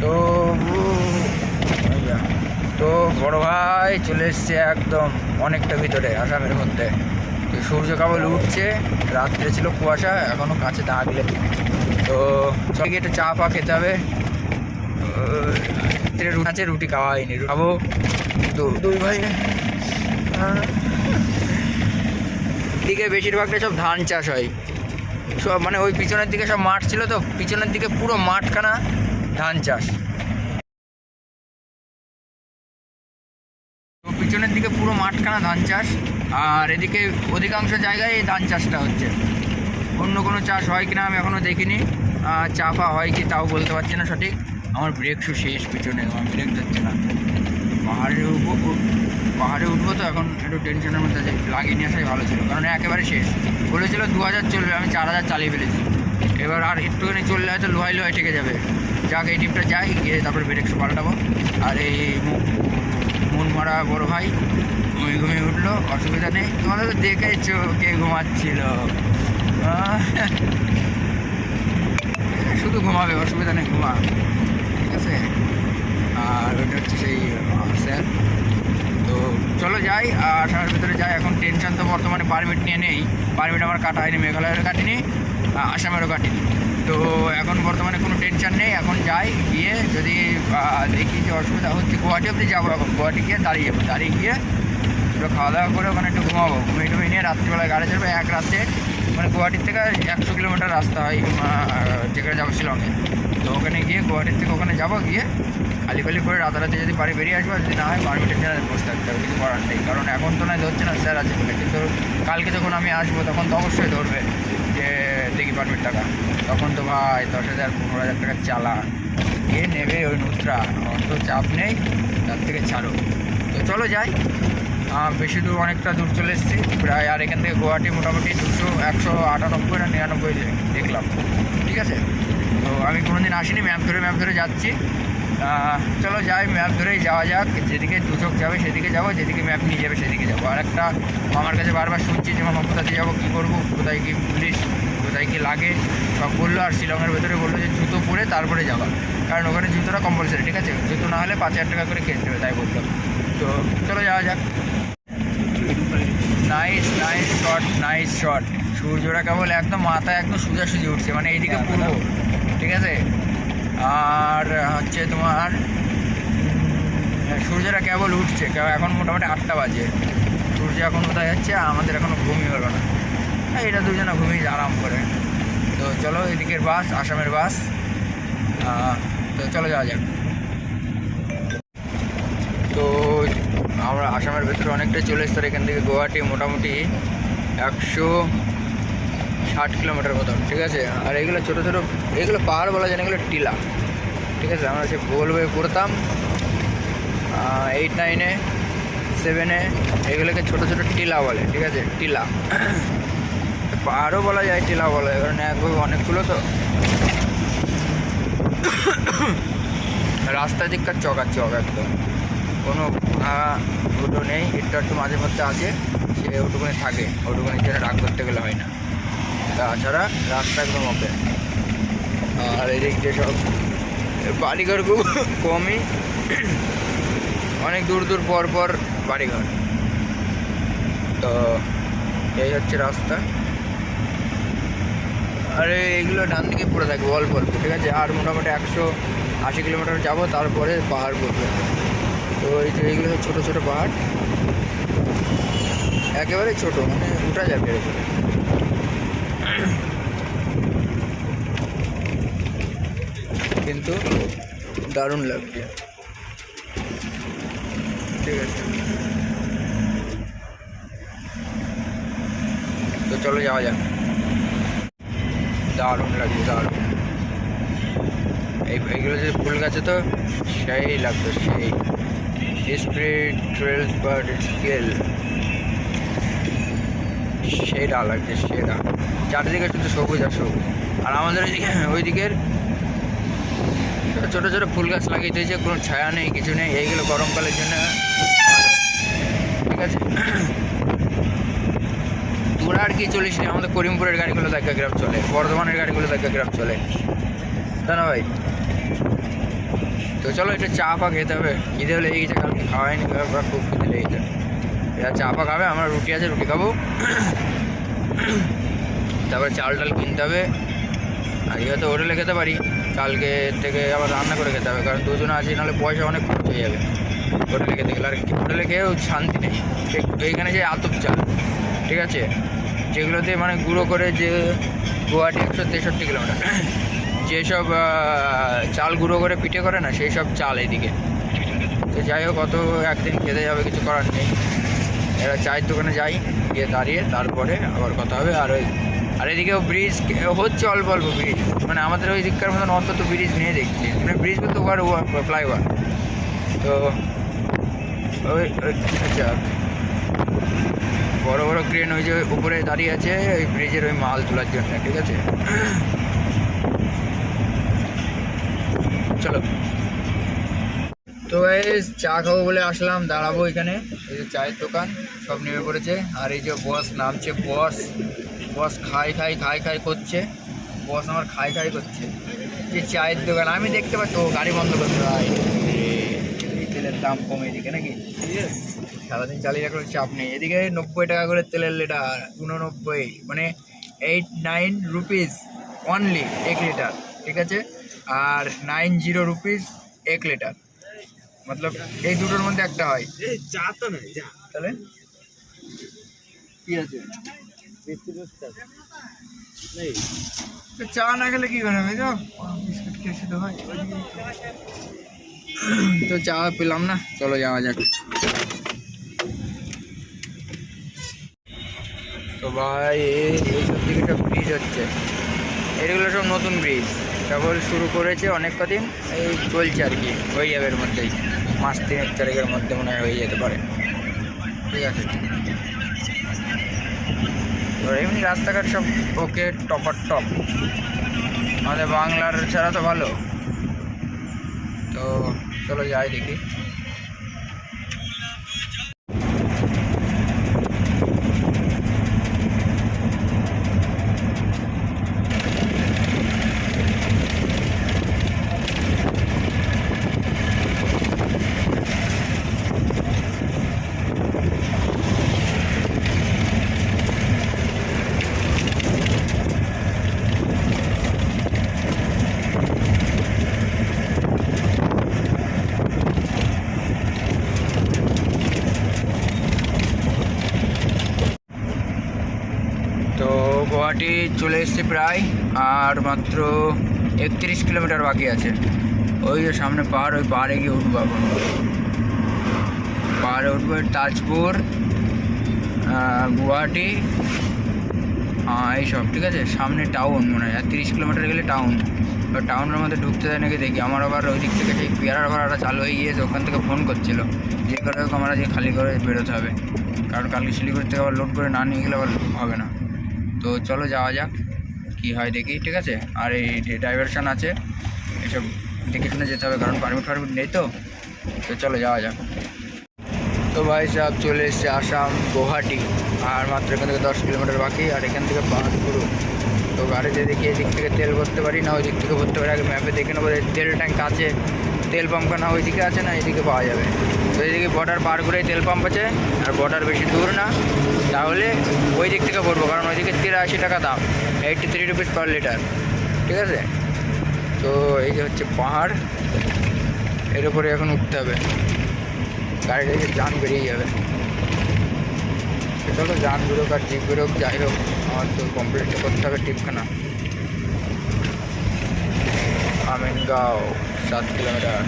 তো তো বড় ভাই চলে এসছে একদম অনেকটা ভিতরে আসামের মধ্যে। তো সূর্য কেবল উঠছে, রাত্রে ছিল কুয়াশা, এখনো কাছে দাঁড়ালে। তো চলে একটু চা ফা খেতে হবে। আছে রুটি খাওয়া হয়নি, খাবো। তো দুই ভাই দিকে বেশিরভাগটা সব ধান চাষ হয় সব, মানে ওই পিছনের দিকে সব মাঠ ছিল, তো পিছনের দিকে পুরো মাঠখানা ধান চাষ। তো পিছনের দিকে পুরো মাঠখানা ধান চাষ, আর এদিকে অধিকাংশ জায়গায় এই ধান চাষটা হচ্ছে। অন্য কোনো চাষ হয় কিনা আমি এখনও দেখিনি, চা পা হয় কি তাও বলতে পারছি না সঠিক। আমার ব্রেক শু শেষ পিছনে, আমার ব্রেক যাচ্ছে না। পাহাড়ে উঠবো তো এখন একটু টেনশনের মধ্যে আছে, লাগিয়ে নিয়ে আসাই ভালো ছিল, কারণ একেবারে শেষ। বলেছিল 2000 চলবে, আমি 4000 চালিয়ে ফেলেছি। এবার আর একটুখানি চললে হয়তো লোহাই লোহাই ঠেকে যাবে। যাক এই টিপটা যাই, গিয়ে তারপরে ব্রেক শু পাল্টাবো। আর এই মন মারা বড়ো ভাই ঘুমিয়ে উঠলো, অসুবিধা নেই। তোমাদের তো দেখেছো কে ঘুমাচ্ছিল, শুধু ঘুমাবে, অসুবিধা নেই, ঘুমা, ঠিক আছে। আর ওটা হচ্ছে সেই স্যার। তো চলো যাই, আসার ভিতরে যাই। এখন টেনশন তো বর্তমানে পারমিট নিয়ে নেই, পারমিট আমার কাটা হয়নি, মেঘালয়ের কাটিনি, আসামেরও কাটিনি। তো এখন বর্তমানে কোনো টেনশন নেই। এখন যাই, গিয়ে যদি দেখি যে অসুবিধা হচ্ছে, গুয়াহাটি অবধি যাবো। এখন গুয়াহাটি গিয়ে দাঁড়িয়ে গিয়ে একটু খাওয়া দাওয়া করে ওখানে একটু ঘুমাবো। ঘুমিয়ে নিয়ে রাত্রিবেলায় গাড়ি চলবে। এক রাতে মানে গুয়াহাটির থেকে 100 কিলোমিটার রাস্তা হয় যেখানে যাবো শিলংয়ে। তো ওখানে গিয়ে গুয়াহাটির থেকে ওখানে যাবো, গিয়ে খালি করে রাতারাতি যদি পারি বেরিয়ে আসবো। যদি না হয় পারমিটের জন্য বসে থাকতে হবে, কিছু করার নেই। কারণ এখন তো নয় ধরছে না স্যার আছে বলে, কিন্তু কালকে যখন আমি আসবো তখন তো অবশ্যই ধরবে যে দেখি পারমিট টাকা। তখন তো ভাই 10,000 15,000 টাকা চালা কে নেবে ওই নুত্রা, অত চাপ নেই, তার থেকে ছাড়ো। তো চলো যাই। বেশি দূর, অনেকটা দূর চলে এসেছি প্রায়। আর এখান থেকে গুয়াহাটি মোটামুটি 198 না 99 দেখলাম, ঠিক আছে। তো আমি কোনোদিন আসিনি, ম্যাপ ধরে যাচ্ছি। চলো যাই, ম্যাপ ধরেই যাওয়া যাক। যেদিকে দু চোখ যাবে সেদিকে যাবো, যেদিকে ম্যাপ নিয়ে যাবে সেদিকে যাবো। আর একটা মামার কাছে বারবার শুনছি যে মামা কোথাতে যাবো, কী করবো, কোথায় কি পুলিশ, কোথায় কি লাগে সব বললো। আর শিলংয়ের ভেতরে বললো যে জুতো পরে তারপরে যাবা, কারণ ওখানে জুতোটা কম্পালসারি, ঠিক আছে। জুতো না হলে 5,000 টাকা করে খেতে দেবে, তাই বললো। তো চলো যাওয়া যাক। Nice shot. সূর্যটা কেবল একদম মাথায় একদম সোজাসুজি উঠছে, মানে এইদিকে পূর্ব, ঠিক আছে। আর হচ্ছে তোমার সূর্যটা কেবল উঠছে, এখন মোটামুটি 8টা বাজে। সূর্য এখন কোথায় যাচ্ছে, আমাদের এখনও ঘুমিয়ে হলো না। এটা দুজনে ঘুমিয়ে আরাম করে। তো চলো, এদিকের বাস আসামের বাস। তো চলো যাওয়া যাক। তো আমরা আসামের ভেতরে অনেকটাই চলে এসছি। এখান থেকে গুয়াহাটি মোটামুটি 160 কিলোমিটার মতন, ঠিক আছে। আর এগুলো ছোটো এগুলো পাহাড় বলা যায় না, এগুলো টিলা, ঠিক আছে। আমরা সে ভূগোল বইয়ে পড়তাম 8, 9, 7 এগুলোকে ছোটো টিলা বলে, ঠিক আছে। টিলা পাহাড়ও বলা যায়, টিলা বলা যায়, কারণ একভাবে অনেকগুলো তো। রাস্তা দিককার চক একদম, কোনো ওটো নেই। একটু মাঝে মধ্যে আছে, সে ওটুকুনি থাকে, ওটুকুনির জন্য রাগ করতে গেলে হয় না। তাছাড়া রাস্তা একদম ওকে। আর এদিক দিয়ে সব বাড়িঘর খুব কমই, অনেক দূর পর বাড়িঘর। তো এই হচ্ছে রাস্তা। আরে এইগুলো ডান দিকে পড়ে থাকবে অল্প, ঠিক আছে। আর মোটামুটি 180 কিলোমিটার যাবো, তারপরে পাহাড় পড়বে। তো এই যে এইগুলো ছোটো পাহাড়, একেবারে ছোটো, মানে উঠা যাবে এরকম। কিন্তু দারুণ লাগছে, ঠিক আছে। তো চলো যাওয়া যাক। দারুণ লাগছে, দারুণ। এইগুলো যে ফুল গাছে তো সেই লাগতো, সেই স্প্রিট ট্রেলস বার্ড স্কেল, সেটা লাগছে, সেটা। চারিদিকে শুধু সবুজ আর সবুজ। আর আমাদের ওইদিকের ছোটো ফুল গাছ লাগিয়ে দিয়েছে, কোনো ছায়া নেই, কিছু নেই। এইগুলো গরমকালের জন্য ঠিক আছে। তোরা আর কি চলিস না, আমাদের করিমপুরের গাড়িগুলো দেখা গ্রাম চলে, বর্ধমানের গাড়িগুলো দেখা গ্রাম চলে, তাই না ভাই? চলো এটা চা পা খেতে হবে, খিদে লেগে গেছে, কালকে খাওয়াইনি, খুব খিদে লেগেছে। এরা চা পা খাবে, আমার রুটি আছে, রুটি খাবো। তারপরে চাল টাল কিনতে হবে। আজকে হয়তো হোটেলে খেতে পারি, কালকে থেকে আবার রান্না করে খেতে হবে, কারণ দুজনে আছি, নাহলে পয়সা অনেক খরচ হয়ে যাবে হোটেলে খেতে গেলে। আর হোটেলে খেয়েও শান্তি নেই। এইখানে যে আতপ চাল, ঠিক আছে, যেগুলোতে মানে গুঁড়ো করে, যে গুয়াহাটি 163 কিলোমিটার, যেসব চাল গুঁড়ো করে পিঠে করে না, সেই সব চাল এদিকে। তো যাই হোক, অত একদিন খেতে যাবে, কিছু করার নেই। এরা চায়ের দোকানে যাই, গিয়ে দাঁড়িয়ে তারপরে আবার কথা হবে। আর এদিকেও ব্রিজ হচ্ছে, অল্প অল্প ব্রিজ, মানে আমাদের ওই দিককার মতন অত তো ব্রিজ নিয়ে দেখছি, মানে ব্রিজ বলতে ফ্লাইওভার। তো ওই আচ্ছা, বড় বড় ক্রেন ওই যে উপরে দাঁড়িয়ে আছে ওই ব্রিজের ওই মাল তোলার জন্য, ঠিক আছে। চলো, তো এই চা খাবো বলে আসলাম, দাঁড়াবো এখানে। এই যে চায়ের দোকান, সব নেমে পড়েছে। আর এই যে বস নামছে, বস খাই করছে। বস আমার খাই করছে। যে চায়ের দোকান আমি দেখতে পাচ্ছি, ও গাড়ি বন্ধ করতে হয়, তেলের দাম কমে এদিকে নাকি, সারাদিন চালিয়ে রাখলে চাপ নেই। এদিকে 90 টাকা করে তেলের লিটার, 89, মানে 89 রুপিস অনলি 1 লিটার, ঠিক আছে। আর 90 রুপিস 1 লিটার, মতলব এই দুটোর মধ্যে একটা হয়। চা তো নাই, তাহলে কি আছে? তো চা না খেলে কি করে হবে? বিস্কুট খেয়ে শুধু হয়। তো চা পেলাম না, চলো যাওয়া যাক। তো ভাই এইসব দিকে সব ব্রিজ হচ্ছে, এগুলো সব নতুন ব্রিজ, কেবল শুরু করেছে, অনেক কদিন এই চলছে আর কি, হয়ে যাবে এর মধ্যেই, মাস 3-4 মধ্যে মনে হয় হয়ে যেতে পারে, ঠিক আছে। তো এমনি রাস্তাঘাট সব ওকে, টপার টপ, আমাদের বাংলার ছাড়া তো ভালো। তো চলো যাই দেখি। তো গুয়াহাটি চলে এসছে প্রায়, আর মাত্র 31 কিলোমিটার বাকি আছে। ওই যে সামনে পাহাড়, ওই পাহাড়ে গিয়ে উঠবো এখন, পাহাড়ে উঠবো। তাজপুর, গুয়াহাটি, এইসব, ঠিক আছে। সামনে টাউন মনে হয়, আর 30 কিলোমিটার গেলে টাউন। টাউনের মধ্যে ঢুকতে দেয় নাকি দেখি। আমার আবার ওই দিক থেকে সেই পেয়ারার ভাড়াটা চালু হয়ে গিয়েছে, ওখান থেকে ফোন করছিল, যে করে হোক আমরা যে খালি করে বেরোতে হবে, কারণ কালকে শিলিগুড়ি থেকে আবার লোড করে না নিয়ে গেলে আবার হবে না। তো চলো যাওয়া যাক, কী হয় দেখি, ঠিক আছে। আর এই ডাইভারশান আছে, এসব দেখে শুনে যেতে হবে, কারণ পারমিট নেই তো। তো চলো যাওয়া যাক। তো ভাই সাহেব চলে এসছে আসাম গুয়াহাটি, আর মাত্র এখান থেকে 10 কিলোমিটার বাকি, আর এখান থেকে পাহাড় শুরু। তো গাড়িতে দেখি এদিক থেকে তেল ভরতে পারি না ওই দিক থেকে ভরতে পারি, আগে ম্যাপে দেখে নেবো তেল ট্যাঙ্ক আছে, তেল পাম্পটা না ওইদিকে আছে না এদিকে পাওয়া যাবে। তো এদিকে বর্ডার পার করেই তেল পাম্প আছে, আর বর্ডার বেশি দূর না, তাহলে ওই দিক থেকে ভরবো, কারণ ওইদিকে 83 টাকা দাম, 83 রুপিস পার লিটার, ঠিক আছে। তো এই যে হচ্ছে পাহাড়, এর উপরে এখন উঠতে হবে, গাড়িটা যান বেরিয়ে যাবে। চলো যান বেরোক আর জিপ বেরোক, যাই হোক আমার তো কমপ্লিট করতে হবে ট্রিপখানা। আমিনগাঁও 7 কিলোমিটার।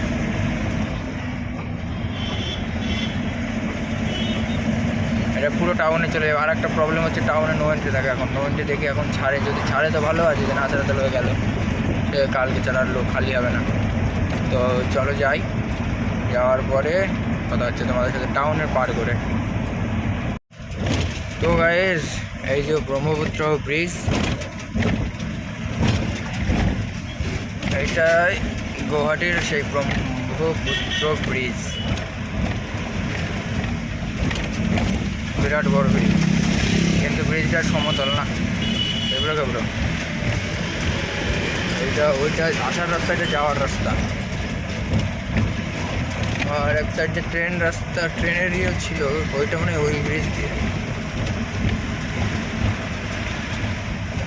এটা পুরো টাউনে চলে যাবে। আর একটা প্রবলেম হচ্ছে টাউনে নো এন্ট্রি থাকে এখন, নো এন্ট্রি দেখে এখন ছাড়ে, যদি ছাড়ে তো ভালো, আছে যদি না ছাড়ে তাহলে হয়ে গেল, সে কালকে ছাড়ার লোক খালি হবে না। তো চলো যাই, যাওয়ার পরে কথা হচ্ছে তোমাদের সাথে টাউনের পার করে। তো গাইস এই যে ব্রহ্মপুত্র ব্রিজ, এইটাই গুয়াহাটির সেই ব্রহ্মপুত্র ব্রিজ, বিরাট বড় ব্রিজ, কিন্তু ব্রিজটা সমতল না, কেবড়ো এইটা ওইটা আসার রাস্তা, এটা যাওয়ার রাস্তা। আর এক সাইডে ট্রেন রাস্তা, ট্রেনের ইয়ে ছিল, ওইটা মানে ওই ব্রিজ দিয়ে।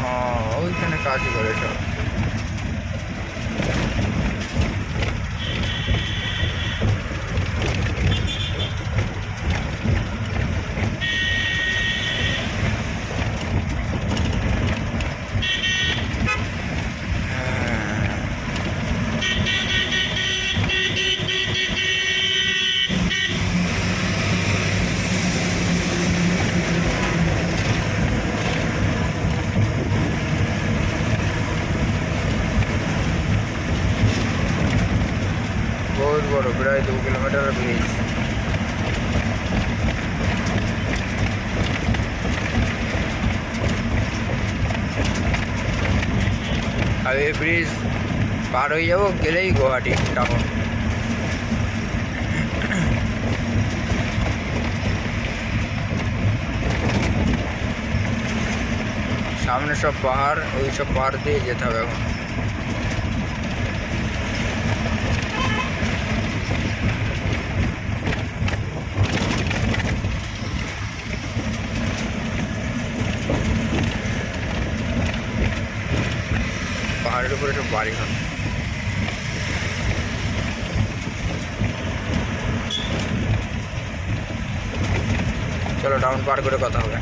হ্যাঁ, ওইখানে কাজ করে সব। बहुत बड़ो, प्राय 2 किलोमीटर ब्रिज। अब ये ब्रिज पार हो जाओ गेले ही गुवाहाटी टाउन। सामने सब पहाड़, वही सब पहाड़ दिए जेते হবে এখন। পাহাড়ের উপরে সব বাড়ি ঘর। চলো টাউন পার করে কথা হবে।